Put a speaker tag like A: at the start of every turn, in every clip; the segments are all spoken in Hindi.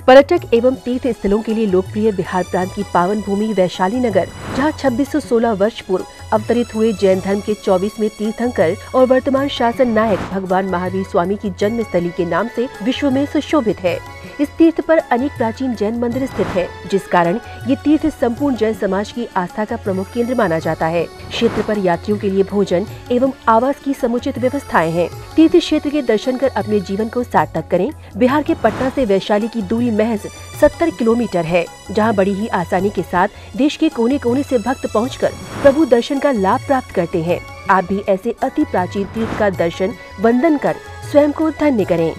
A: पर्यटक एवं तीर्थ स्थलों के लिए लोकप्रिय बिहार प्रांत की पावन भूमि वैशाली नगर, जहां 2616 वर्ष पूर्व अवतरित हुए जैन धर्म के 24वें तीर्थंकर और वर्तमान शासन नायक भगवान महावीर स्वामी की जन्म स्थली के नाम से विश्व में सुशोभित है। इस तीर्थ पर अनेक प्राचीन जैन मंदिर स्थित है, जिस कारण ये तीर्थ संपूर्ण जैन समाज की आस्था का प्रमुख केंद्र माना जाता है। क्षेत्र पर यात्रियों के लिए भोजन एवं आवास की समुचित व्यवस्थाएं हैं। तीर्थ क्षेत्र के दर्शन कर अपने जीवन को सार्थक करें। बिहार के पटना से वैशाली की दूरी महज 70 किलोमीटर है, जहां बड़ी ही आसानी के साथ देश के कोने कोने से भक्त पहुंचकर प्रभु दर्शन का लाभ प्राप्त करते हैं। आप भी ऐसे अति प्राचीन तीर्थ का दर्शन वंदन कर स्वयं को धन्य करें।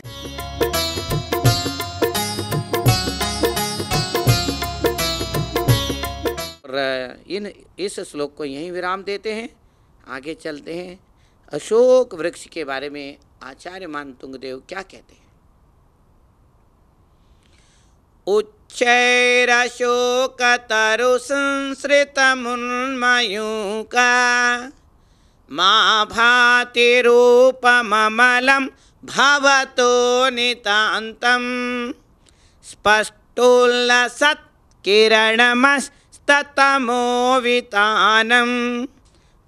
B: इस श्लोक को यहीं विराम देते हैं। आगे चलते हैं। अशोक वृक्ष के बारे में आचार्य मानतुंगदेव क्या कहते हैं। उच्चैरशोकतरु संसृतमुन्मयूका मा भाति रूपममलं भवतो नितान्तं स्पष्टोल्लसत् किरणमस्ततमोवितानं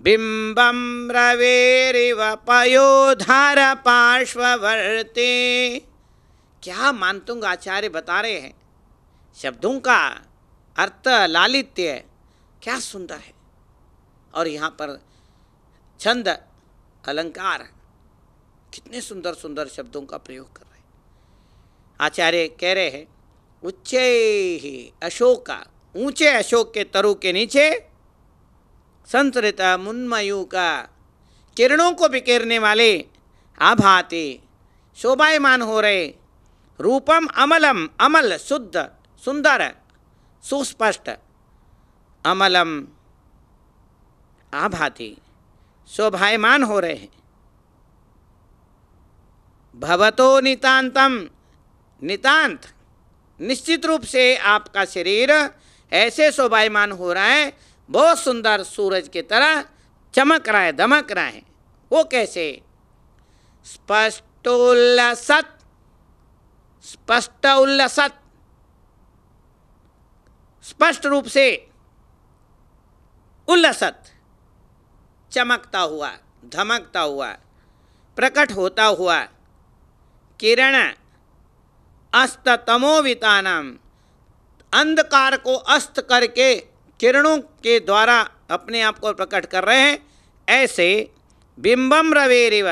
B: बिम्बं रवेरिव पयोधर पार्श्ववर्ती। क्या मानतुंग आचार्य बता रहे हैं। शब्दों का अर्थ लालित्य क्या सुंदर है, और यहाँ पर छंद अलंकार कितने सुंदर सुंदर शब्दों का प्रयोग कर रहे हैं। आचार्य कह रहे हैं उच्चे ही अशोका, ऊंचे अशोक के तरु के नीचे संसृत मुन्मयू का, किरणों को बिखेरने वाले आभाते शोभायमान हो रहे, रूपम अमलम, अमल शुद्ध सुंदर सुस्पष्ट, अमलम आभाति शोभायमान हो रहे हैं। भवतो नितांतम, नितांत निश्चित रूप से आपका शरीर ऐसे शोभायमान हो रहा है, बहुत सुंदर सूरज की तरह चमक रहा है, दमक रहा है। वो कैसे? स्पष्टोल्लसत्, स्पष्ट उल्लसत्, स्पष्ट रूप से उल्लसत्, चमकता हुआ, धमकता हुआ, प्रकट होता हुआ, किरण अस्ततमोवितानम, अंधकार को अस्त करके किरणों के द्वारा अपने आप को प्रकट कर रहे हैं, ऐसे बिंबम रवेरिव,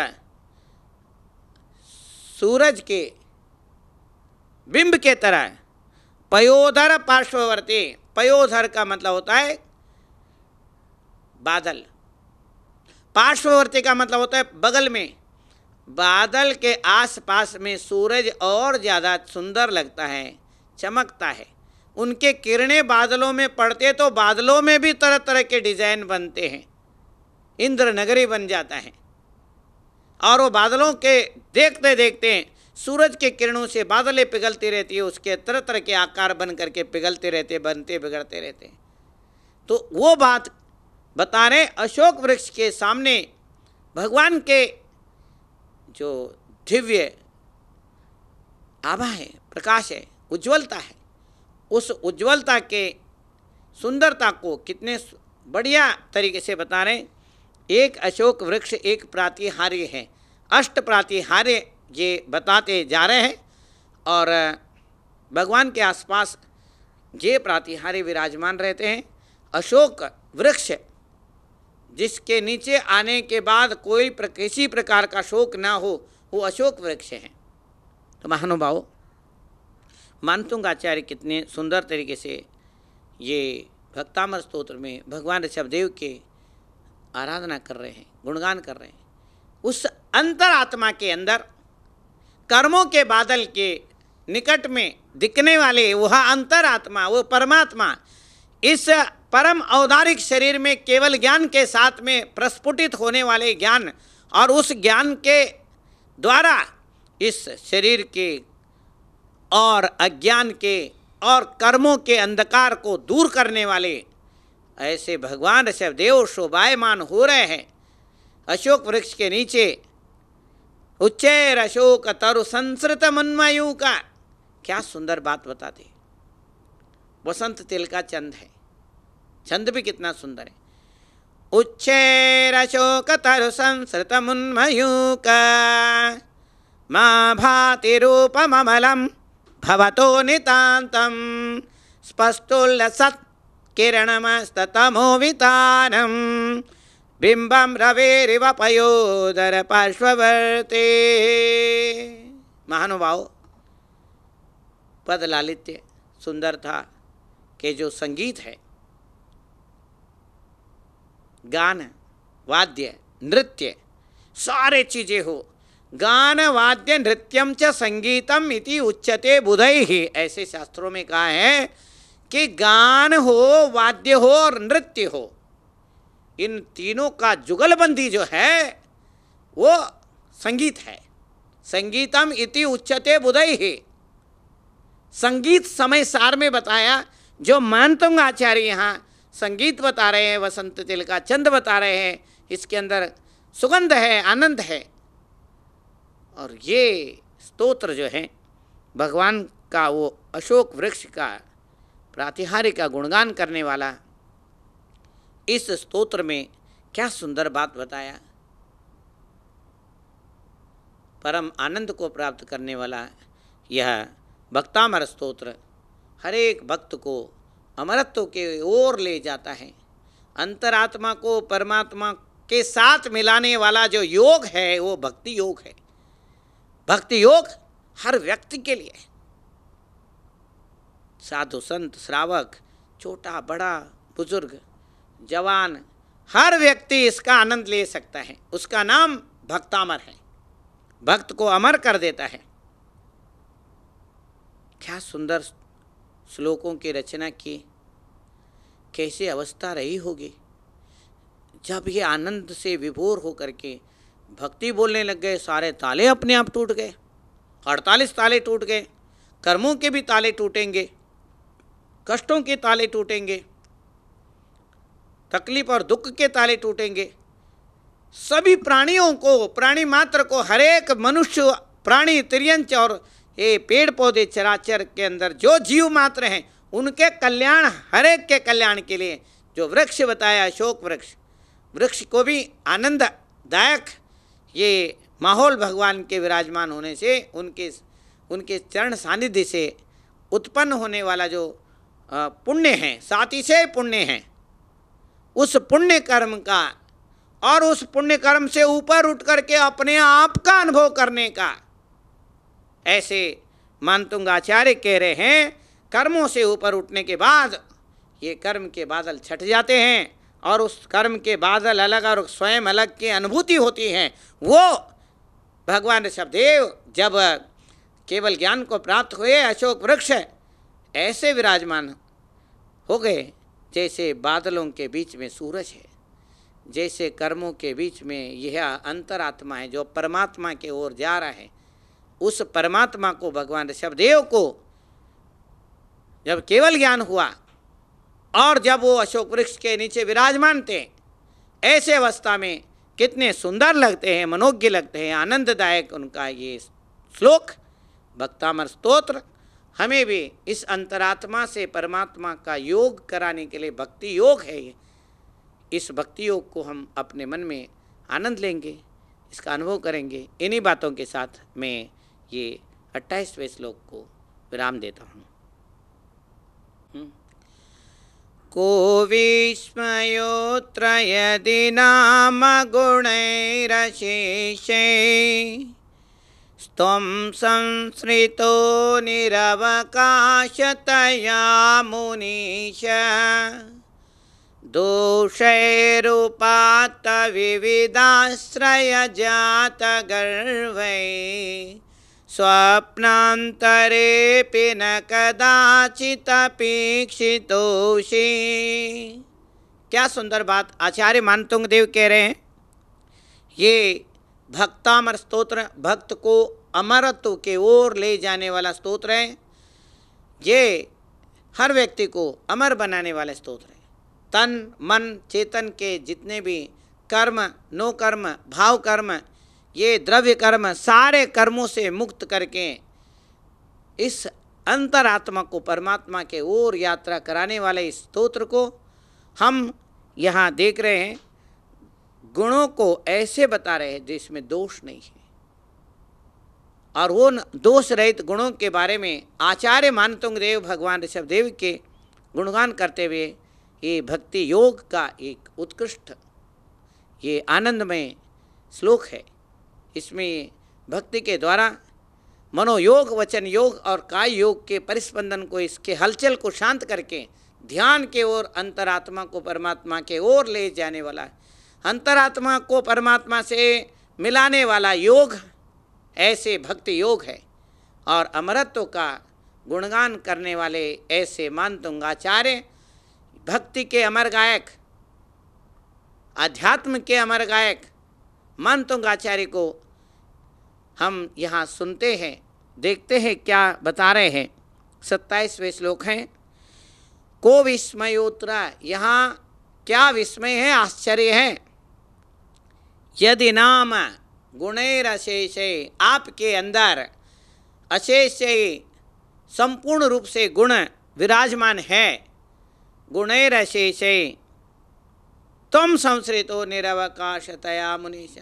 B: सूरज के बिंब के तरह, पयोधर पार्श्ववर्ती, पयोधर का मतलब होता है बादल, पार्श्ववर्ती का मतलब होता है बगल में, बादल के आसपास में सूरज और ज़्यादा सुंदर लगता है, चमकता है। उनके किरणें बादलों में पड़ते तो बादलों में भी तरह तरह के डिजाइन बनते हैं, इंद्र नगरी बन जाता है। और वो बादलों के देखते देखते सूरज के किरणों से बादलें पिघलती रहती है, उसके तरह तरह के आकार बन करके पिघलते रहते, बनते बिगड़ते रहते हैं। तो वो बात बता रहे, अशोक वृक्ष के सामने भगवान के जो दिव्य आभा है, प्रकाश है, उज्ज्वलता है, उस उज्ज्वलता के सुंदरता को कितने बढ़िया तरीके से बता रहे। एक अशोक वृक्ष एक प्रातिहार्य है, अष्ट प्रातिहार्य ये बताते जा रहे हैं। और भगवान के आसपास ये प्रातिहार्य विराजमान रहते हैं। अशोक वृक्ष जिसके नीचे आने के बाद कोई किसी प्रकार का शोक ना हो, वो अशोक वृक्ष है। तो महानुभाव, मानतुंग आचार्य कितने सुंदर तरीके से ये भक्तामृत स्तोत्र में भगवान ऋषभदेव के आराधना कर रहे हैं, गुणगान कर रहे हैं। उस अंतरात्मा के अंदर कर्मों के बादल के निकट में दिखने वाले वह अंतरात्मा, वो परमात्मा इस परम औदारिक शरीर में केवल ज्ञान के साथ में प्रस्फुटित होने वाले ज्ञान, और उस ज्ञान के द्वारा इस शरीर के और अज्ञान के और कर्मों के अंधकार को दूर करने वाले ऐसे भगवान ऋषभदेव शोभायमान हो रहे हैं अशोक वृक्ष के नीचे। उच्चैर अशोक तरु संसृत मुन्मयू का, क्या सुंदर बात बताते। वसंत तिल का चंद है, छंद भी कितना सुंदर है। उच्छेरशोक तरु संसृत मुन्मयूक मां भाति रूपममलं भवतो नितान्तं स्पष्टोल्लसत् किरणमस्ततमोवितानं बिंबं रवेरिव पयोदर पार्श्ववर्ते। महानुभाव, पद लालित्य सुंदरता के जो संगीत है, गान वाद्य नृत्य सारे चीजें हो, गान वाद्य नृत्यम च संगीतम इति उच्यते बुधैः। ऐसे शास्त्रों में कहा है कि गान हो, वाद्य हो और नृत्य हो, इन तीनों का जुगलबंदी जो है वो संगीत है। संगीतम इति उच्यते बुधैः। संगीत समय सार में बताया। जो मानतुंग आचार्य यहाँ संगीत बता रहे हैं, वसंत तिल का चंद बता रहे हैं, इसके अंदर सुगंध है, आनंद है। और ये स्तोत्र जो है भगवान का, वो अशोक वृक्ष का प्रातिहार्य का गुणगान करने वाला, इस स्तोत्र में क्या सुंदर बात बताया। परम आनंद को प्राप्त करने वाला यह भक्तामर स्तोत्र हर एक भक्त को अमरत्व के ओर ले जाता है। अंतरात्मा को परमात्मा के साथ मिलाने वाला जो योग है वो भक्ति योग है। भक्ति योग हर व्यक्ति के लिए, साधु संत श्रावक, छोटा बड़ा बुजुर्ग जवान, हर व्यक्ति इसका आनंद ले सकता है। उसका नाम भक्तामर है, भक्त को अमर कर देता है। क्या सुंदर श्लोकों की रचना की, कैसी अवस्था रही होगी जब ये आनंद से विभोर होकर के भक्ति बोलने लग गए। सारे ताले अपने आप टूट गए, 48 ताले टूट गए। कर्मों के भी ताले टूटेंगे, कष्टों के ताले टूटेंगे, तकलीफ और दुख के ताले टूटेंगे। सभी प्राणियों को, प्राणी मात्र को, हरेक मनुष्य, प्राणी, तिर्यंच और ये पेड़ पौधे चराचर के अंदर जो जीव मात्र हैं, उनके कल्याण, हरेक के कल्याण के लिए जो वृक्ष बताया, अशोक वृक्ष, वृक्ष को भी आनंददायक ये माहौल भगवान के विराजमान होने से, उनके चरण सानिध्य से उत्पन्न होने वाला जो पुण्य है, साथी से पुण्य है, उस पुण्य कर्म का और उस पुण्य कर्म से ऊपर उठ करके अपने आप का अनुभव करने का, ऐसे मानतुंग आचार्य कह रहे हैं। कर्मों से ऊपर उठने के बाद ये कर्म के बादल छट जाते हैं और उस कर्म के बादल अलग और स्वयं अलग की अनुभूति होती है। वो भगवान ऋषभदेव जब केवल ज्ञान को प्राप्त हुए, अशोक वृक्ष ऐसे विराजमान हो गए जैसे बादलों के बीच में सूरज है, जैसे कर्मों के बीच में यह अंतरात्मा है जो परमात्मा के ओर जा रहा है। उस परमात्मा को, भगवान ऋषभदेव को जब केवल ज्ञान हुआ और जब वो अशोक वृक्ष के नीचे विराजमान थे, ऐसे अवस्था में कितने सुंदर लगते हैं, मनोज्ञ लगते हैं, आनंददायक उनका ये श्लोक भक्तामर स्तोत्र हमें भी इस अंतरात्मा से परमात्मा का योग कराने के लिए भक्ति योग है। ये इस भक्ति योग को हम अपने मन में आनंद लेंगे, इसका अनुभव करेंगे। इन्हीं बातों के साथ मैं ये 28वें श्लोक को विराम देता हूँ। को विस्मयोऽत्र यदि नाम गुणैरशेषे स्त्वं संसृतो निरवकाशतया मुनीश दोषैरुपात्त विविधाश्रयजातगर्वै स्वप्नान्तरेऽपि न कदाचिदपेक्षितोषि। क्या सुंदर बात आचार्य मानतुंग देव कह रहे हैं। ये भक्तामर स्तोत्र भक्त को अमरत्व के ओर ले जाने वाला स्तोत्र है। ये हर व्यक्ति को अमर बनाने वाला स्तोत्र है। तन मन चेतन के जितने भी कर्म, नो कर्म, भाव कर्म, ये द्रव्य कर्म, सारे कर्मों से मुक्त करके इस अंतरात्मा को परमात्मा के ओर यात्रा कराने वाले इस स्तोत्र को हम यहाँ देख रहे हैं। गुणों को ऐसे बता रहे हैं जिसमें दोष नहीं है, और वो दोष रहित गुणों के बारे में आचार्य मानतुंग देव भगवान ऋषभदेव के गुणगान करते हुए ये भक्ति योग का एक उत्कृष्ट ये आनंदमय श्लोक है। इसमें भक्ति के द्वारा मनोयोग, वचन योग और काय योग के परिस्पंदन को, इसके हलचल को शांत करके ध्यान के ओर अंतरात्मा को परमात्मा के ओर ले जाने वाला, अंतरात्मा को परमात्मा से मिलाने वाला योग ऐसे भक्ति योग है। और अमरत्व का गुणगान करने वाले ऐसे मानतुंगाचार्य, भक्ति के अमर गायक, अध्यात्म के अमर गायक मानतुंगाचार्य को हम यहाँ सुनते हैं, देखते हैं क्या बता रहे हैं। 27वें श्लोक हैं। को विस्मयोत्र, यहाँ क्या विस्मय है, आश्चर्य है। यदि नाम गुणैरशेषे, आपके अंदर अशेष संपूर्ण रूप से गुण विराजमान है। गुणैरशेषे तुम संश्रितो निरवकाशतया मुनीश,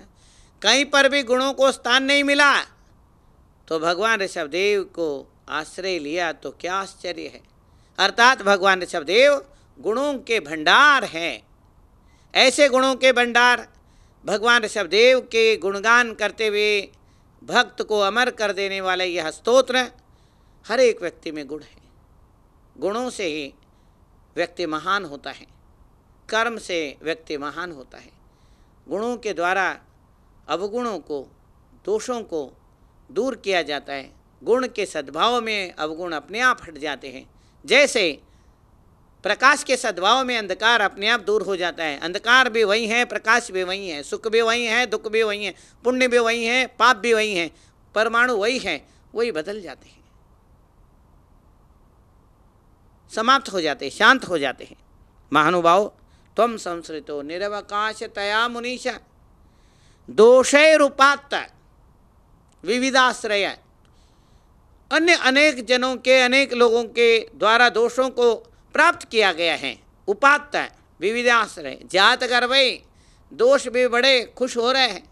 B: कहीं पर भी गुणों को स्थान नहीं मिला तो भगवान ऋषभदेव को आश्रय लिया तो क्या आश्चर्य है। अर्थात भगवान ऋषभदेव गुणों के भंडार हैं। ऐसे गुणों के भंडार भगवान ऋषभदेव के गुणगान करते हुए भक्त को अमर कर देने वाला यह स्तोत्र, हर एक व्यक्ति में गुण है। गुणों से ही व्यक्ति महान होता है, कर्म से व्यक्ति महान होता है। गुणों के द्वारा अवगुणों को, दोषों को दूर किया जाता है। गुण के सद्भाव में अवगुण अपने आप हट जाते हैं। जैसे प्रकाश के सद्भाव में अंधकार अपने आप दूर हो जाता है। अंधकार भी वही है, प्रकाश भी वही है, सुख भी वही है, दुख भी वही है, पुण्य भी वही है, पाप भी वही है, परमाणु वही है, वही बदल जाते हैं, समाप्त हो जाते हैं, शांत हो जाते हैं। महानुभाव, त्वं संश्रितो निरवकाशतया मुनीशा, दोषैरुपात्त विविधाश्रय, अन्य अनेक जनों के, अनेक लोगों के द्वारा दोषों को प्राप्त किया गया है। उपात्त विविधाश्रय, जात गर्भई, दोष भी बड़े खुश हो रहे हैं।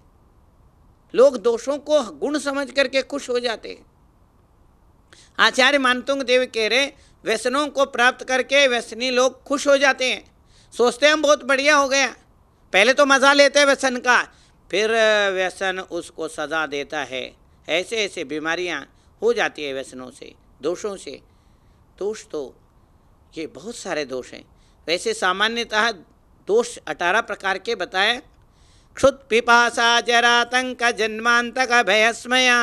B: लोग दोषों को गुण समझ करके खुश हो जाते हैं। आचार्य मानतुंग देव कह रहे, व्यसनों को प्राप्त करके व्यसनी लोग खुश हो जाते हैं, सोचते हैं हम बहुत बढ़िया हो गया। पहले तो मज़ा लेते हैं व्यसन का, फिर व्यसन उसको सजा देता है। ऐसे ऐसे बीमारियां हो जाती है व्यसनों से, दोषों से। दोष तो ये बहुत सारे दोष हैं। वैसे सामान्यतः दोष 18 प्रकार के बताए। क्षुत् पिपासा जरातंक जन्मांतक भयस्मया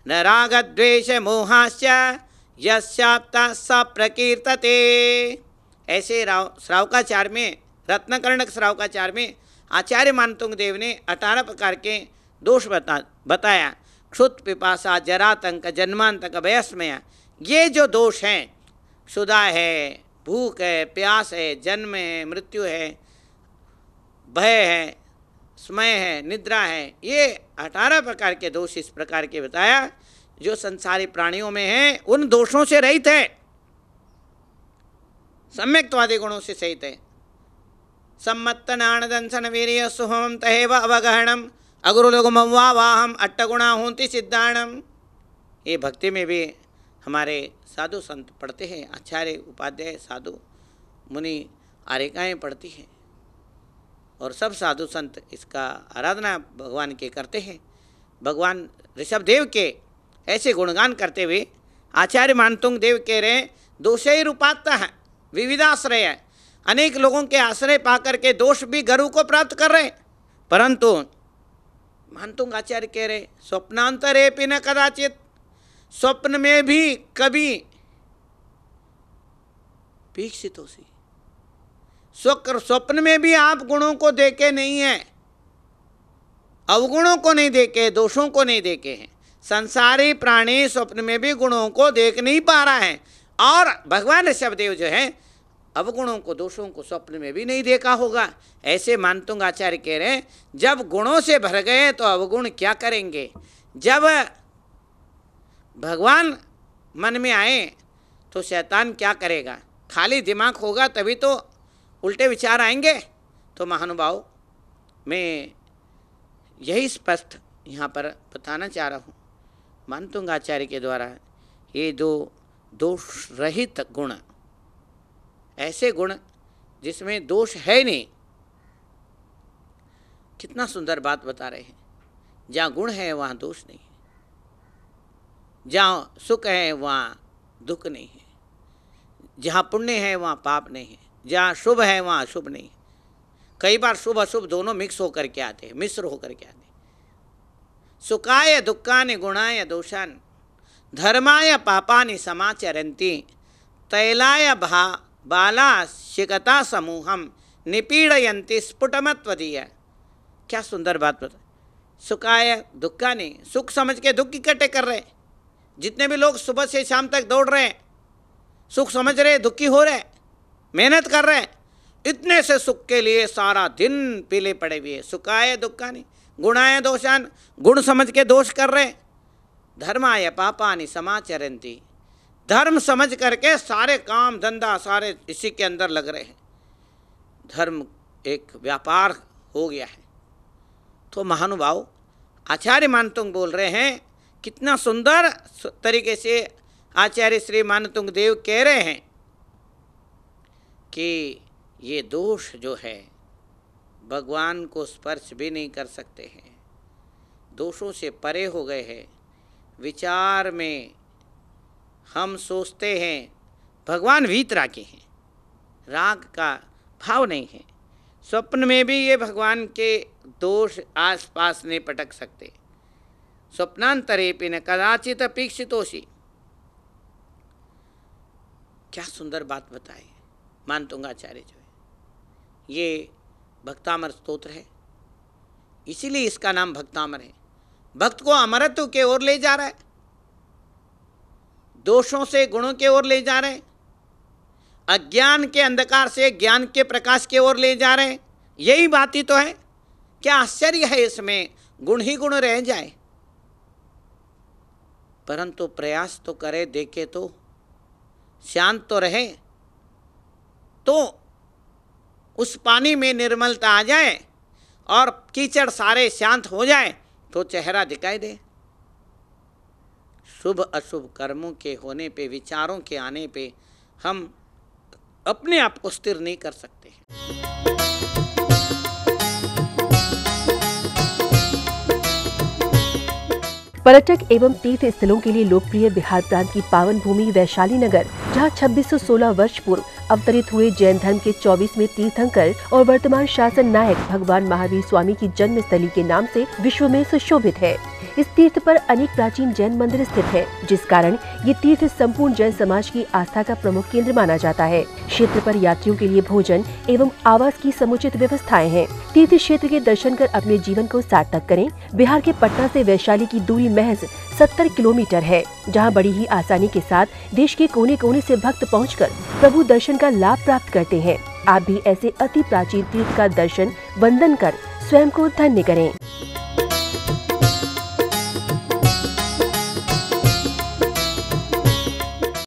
B: न राग द्वेष मोहाश्च यस्याप्ता स प्रकीर्तते। ऐसे श्रावकाचार्य में, रत्नकर्णक श्रावकाचार्य में आचार्य मानतुंग देव ने 18 प्रकार के दोष बताया। क्षुत् पिपासा जरातंक जन्मांतक भयस्मया, ये जो दोष हैं, क्षुधा है, भूख है, प्यास है, जन्म है, मृत्यु है, भय है, स्मय है, निद्रा है, ये 18 प्रकार के दोष इस प्रकार के बताया जो संसारी प्राणियों में हैं। उन दोषों से रहित है, सम्यक्तवादी गुणों से सहित है। सम्मत्तनाणदंसन वीर्य सुहम तहेव अवगहणम अगुरुलघुमं वा वाहम अट्टगुणा होंति सिद्धाणम। ये भक्ति में भी हमारे साधु संत पढ़ते हैं, आचार्य उपाध्याय साधु मुनि आरिकाएँ पढ़ती हैं, और सब साधु संत इसका आराधना भगवान के करते हैं। भगवान ऋषभदेव के ऐसे गुणगान करते हुए आचार्य मानतुंग देव कह रहे हैं, दोषैरुपात्त है विविधाश्रय, अनेक लोगों के आश्रय पाकर के दोष भी गुरु को प्राप्त कर रहे हैं। परंतु मानतुंग आचार्य कह रहे, स्वप्नांतरेपि न कदाचित, स्वप्न में भी कभी वीक्षितों से, स्वप्न में भी आप गुणों को देखे नहीं है, अवगुणों को नहीं देखे, दोषों को नहीं देखे हैं। संसारी प्राणी स्वप्न में भी गुणों को देख नहीं पा रहा है, और भगवान ऋषभदेव जो है अवगुणों को, दोषों को स्वप्न में भी नहीं देखा होगा। ऐसे मानतुंग आचार्य कह रहे हैं, जब गुणों से भर गए तो अवगुण क्या करेंगे। जब भगवान मन में आए तो शैतान क्या करेगा? खाली दिमाग होगा तभी तो उल्टे विचार आएंगे। तो महानुभाव, मैं यही स्पष्ट यहाँ पर बताना चाह रहा हूँ मानतुंग आचार्य के द्वारा। ये दो दोष रहित गुण, ऐसे गुण जिसमें दोष है नहीं, कितना सुंदर बात बता रहे हैं। जहाँ गुण है वहाँ दोष नहीं है, जहाँ सुख है वहाँ दुख नहीं है, जहाँ पुण्य है वहाँ पाप नहीं है, जहाँ शुभ है वहाँ अशुभ नहीं है। कई बार शुभ अशुभ दोनों मिक्स होकर के आते हैं, मिश्र होकर के आते हैं। सुखाय दुखानि गुणाय दोषान धर्माय पापानि समाचरन्ति तैलाय बाला शिकता समूहम निपीड़यन्ति स्फुटमत्वदीय। क्या सुंदर बात बता। सुखाय दुखानि, सुख समझ के दुख इकट्ठे कर रहे हैं। जितने भी लोग सुबह से शाम तक दौड़ रहे हैं, सुख समझ रहे, दुखी हो रहे, मेहनत कर रहे हैं, इतने से सुख के लिए सारा दिन पीले पड़े हुए। सुखाय दुखानि गुणाय दोषान, गुण समझ के दोष कर रहे। धर्माय पापानि समाचरन्ति, धर्म समझ करके सारे काम धंधा सारे इसी के अंदर लग रहे हैं। धर्म एक व्यापार हो गया है। तो महानुभाव, आचार्य मानतुंग बोल रहे हैं, कितना सुंदर तरीके से आचार्य श्री मानतुंग देव कह रहे हैं कि ये दोष जो है भगवान को स्पर्श भी नहीं कर सकते हैं, दोषों से परे हो गए हैं। विचार में हम सोचते हैं भगवान वीतरागी हैं, राग का भाव नहीं है। स्वप्न में भी ये भगवान के दोष आसपास नहीं पटक सकते। स्वप्नांतरेपि न कदाचित अपेक्षितोषि। क्या सुंदर बात बताई मानतुंगाचार्य जो है। ये भक्तामर स्तोत्र है, इसीलिए इसका नाम भक्तामर है। भक्त को अमरत्व के ओर ले जा रहा है, दोषों से गुणों के ओर ले जा रहे हैं, अज्ञान के अंधकार से ज्ञान के प्रकाश के ओर ले जा रहे हैं। यही बात ही तो है। क्या आश्चर्य है इसमें, गुण ही गुण रह जाए। परंतु प्रयास तो करे, देखे तो, शांत तो रहे, तो उस पानी में निर्मलता आ जाए और कीचड़ सारे शांत हो जाए तो चेहरा दिखाई दे। शुभ अशुभ कर्मों के होने पे, विचारों के आने पे हम अपने आप को स्थिर नहीं कर सकते।
A: पर्यटक एवं तीर्थ स्थलों के लिए लोकप्रिय बिहार प्रांत की पावन भूमि वैशाली नगर, जहां 2616 वर्ष पूर्व अवतरित हुए जैन धर्म के 24वें तीर्थंकर और वर्तमान शासन नायक भगवान महावीर स्वामी की जन्म स्थली के नाम से विश्व में सुशोभित है। इस तीर्थ पर अनेक प्राचीन जैन मंदिर स्थित है, जिस कारण ये तीर्थ संपूर्ण जैन समाज की आस्था का प्रमुख केंद्र माना जाता है। क्षेत्र पर यात्रियों के लिए भोजन एवं आवास की समुचित व्यवस्थाएं हैं। तीर्थ क्षेत्र के दर्शन कर अपने जीवन को सार्थक करें। बिहार के पटना से वैशाली की दूरी महज 70 किलोमीटर है, जहां बड़ी ही आसानी के साथ देश के कोने कोने से भक्त पहुंचकर प्रभु दर्शन का लाभ प्राप्त करते हैं। आप भी ऐसे अति प्राचीन तीर्थ का दर्शन वंदन कर स्वयं को धन्य करें।